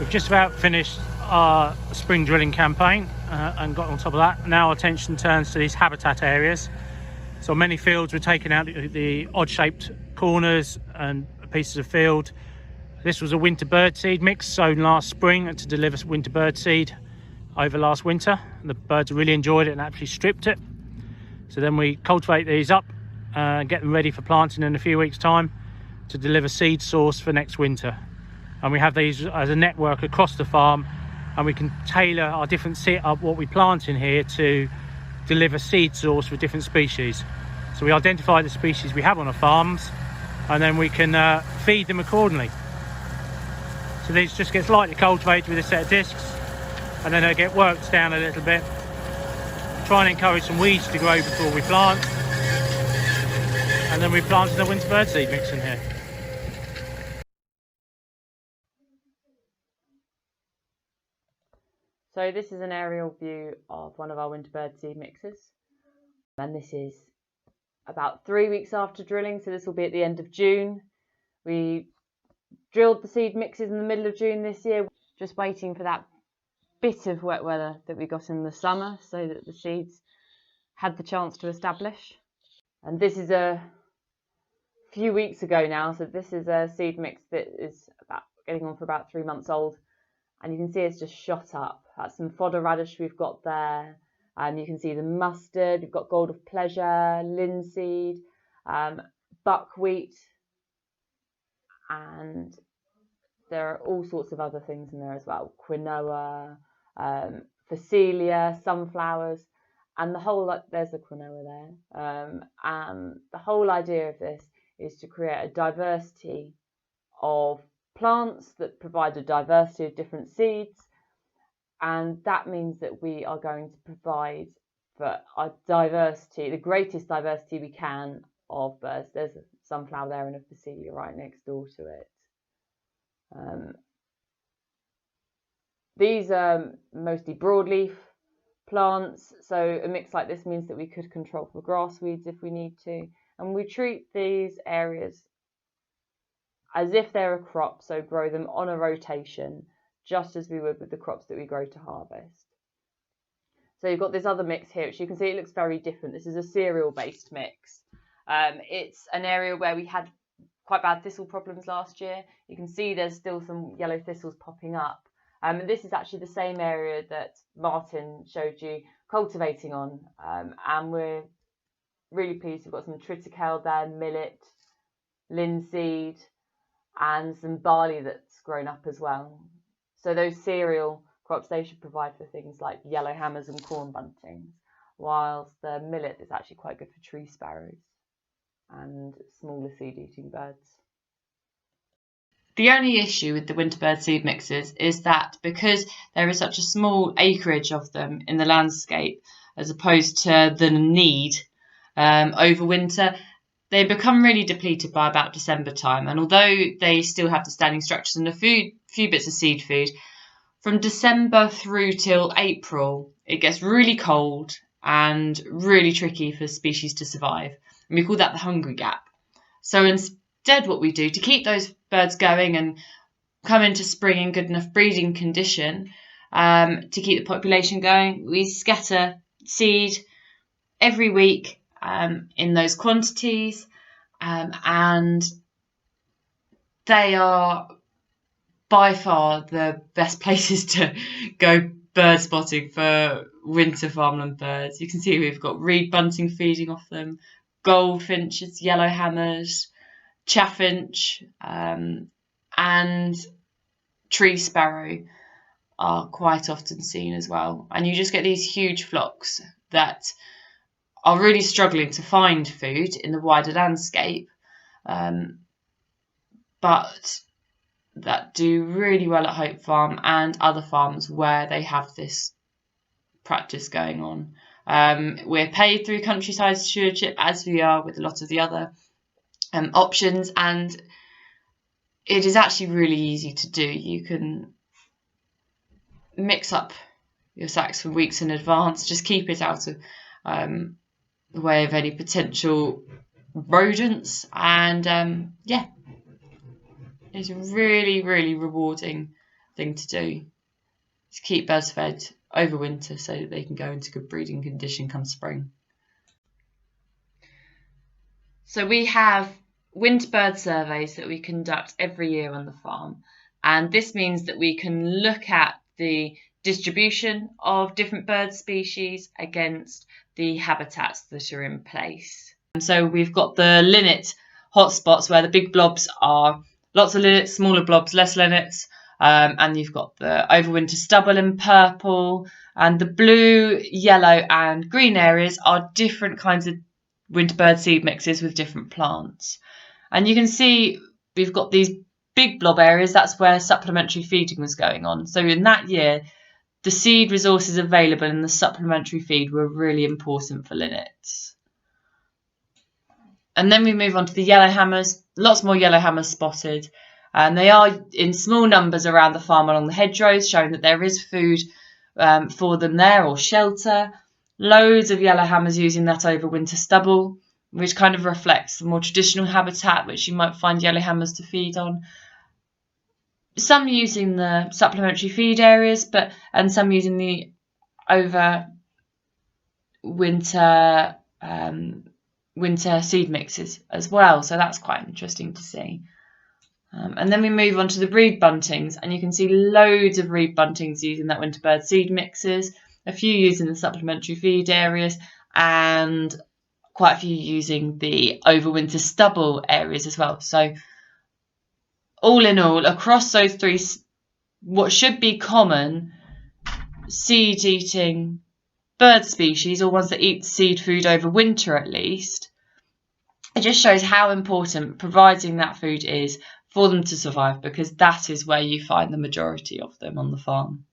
We've just about finished our spring drilling campaign and got on top of that. Now our attention turns to these habitat areas. So many fields we're taking out the odd-shaped corners and pieces of field. This was a winter birdseed mix sown last spring to deliver winter birdseed over last winter. And the birds really enjoyed it and actually stripped it. So then we cultivate these up and get them ready for planting in a few weeks' time to deliver seed source for next winter. And we have these as a network across the farm, and we can tailor our different what we plant in here to deliver seed source for different species. So we identify the species we have on our farms, and then we can feed them accordingly. So these just get lightly cultivated with a set of discs, and then they get worked down a little bit. Try and encourage some weeds to grow before we plant, and then we plant the winter birdseed mix in here. So this is an aerial view of one of our winter birdseed mixes, and this is about 3 weeks after drilling, so this will be at the end of June. We drilled the seed mixes in the middle of June this year, just waiting for that bit of wet weather that we got in the summer so that the seeds had the chance to establish. And this is a few weeks ago now, so this is a seed mix that is getting on for about 3 months old. And you can see it's just shot up. That's some fodder radish we've got there. You can see the mustard, you've got gold of pleasure, linseed, buckwheat, and there are all sorts of other things in there as well. Quinoa, phacelia, sunflowers, and there's a quinoa there. And the whole idea of this is to create a diversity of plants that provide a diversity of different seeds, and that means that we are going to provide for our diversity, the greatest diversity we can of birds. There's a sunflower there and a phacelia right next door to it. These are mostly broadleaf plants, so a mix like this means that we could control for grass weeds if we need to, and we treat these areas as if they're a crop, so grow them on a rotation, just as we would with the crops that we grow to harvest. So you've got this other mix here, which you can see it looks very different. This is a cereal-based mix. It's an area where we had quite bad thistle problems last year. You can see there's still some yellow thistles popping up. And this is actually the same area that Martin showed you cultivating on. And we're really pleased. We've got some triticale there, millet, linseed, and some barley that's grown up as well. So those cereal crops, they should provide for things like yellow hammers and corn buntings, whilst the millet is actually quite good for tree sparrows and smaller seed-eating birds. The only issue with the winter birdseed mixes is that because there is such a small acreage of them in the landscape, as opposed to the need over winter, they become really depleted by about December time. And although they still have the standing structures and a few bits of seed food, from December through till April, it gets really cold and really tricky for species to survive. And we call that the hungry gap. So instead what we do to keep those birds going and come into spring in good enough breeding condition, to keep the population going, we scatter seed every week in those quantities, and they are by far the best places to go bird spotting for winter farmland birds. You can see we've got reed bunting feeding off them, goldfinches, yellow hammers, chaffinch, and tree sparrow are quite often seen as well. And you just get these huge flocks that are really struggling to find food in the wider landscape, but that do really well at Hope Farm and other farms where they have this practice going on. We're paid through Countryside Stewardship, as we are with a lot of the other options, and it is actually really easy to do. You can mix up your sacks for weeks in advance, just keep it out of the way of any potential rodents, and yeah, it's really, really rewarding thing to do, is keep birds fed over winter so that they can go into good breeding condition come spring. So we have winter bird surveys that we conduct every year on the farm, and this means that we can look at the distribution of different bird species against the habitats that are in place. And so we've got the linnet hotspots where the big blobs are lots of linnets, smaller blobs, less linnets, and you've got the overwinter stubble in purple, and the blue, yellow and green areas are different kinds of winter bird seed mixes with different plants. And you can see we've got these big blob areas, that's where supplementary feeding was going on. So in that year, the seed resources available in the supplementary feed were really important for linnets. And then we move on to the yellowhammers, lots more yellowhammers spotted. And they are in small numbers around the farm along the hedgerows, showing that there is food for them there, or shelter. Loads of yellowhammers using that overwinter stubble, which kind of reflects the more traditional habitat which you might find yellowhammers to feed on. Some using the supplementary feed areas, and some using the overwinter winter seed mixes as well. So that's quite interesting to see. And then we move on to the reed buntings, and you can see loads of reed buntings using that winter bird seed mixes, a few using the supplementary feed areas, and quite a few using the overwinter stubble areas as well. So all in all, across those three, what should be common seed-eating bird species, or ones that eat seed food over winter at least, it just shows how important providing that food is for them to survive, because that is where you find the majority of them on the farm.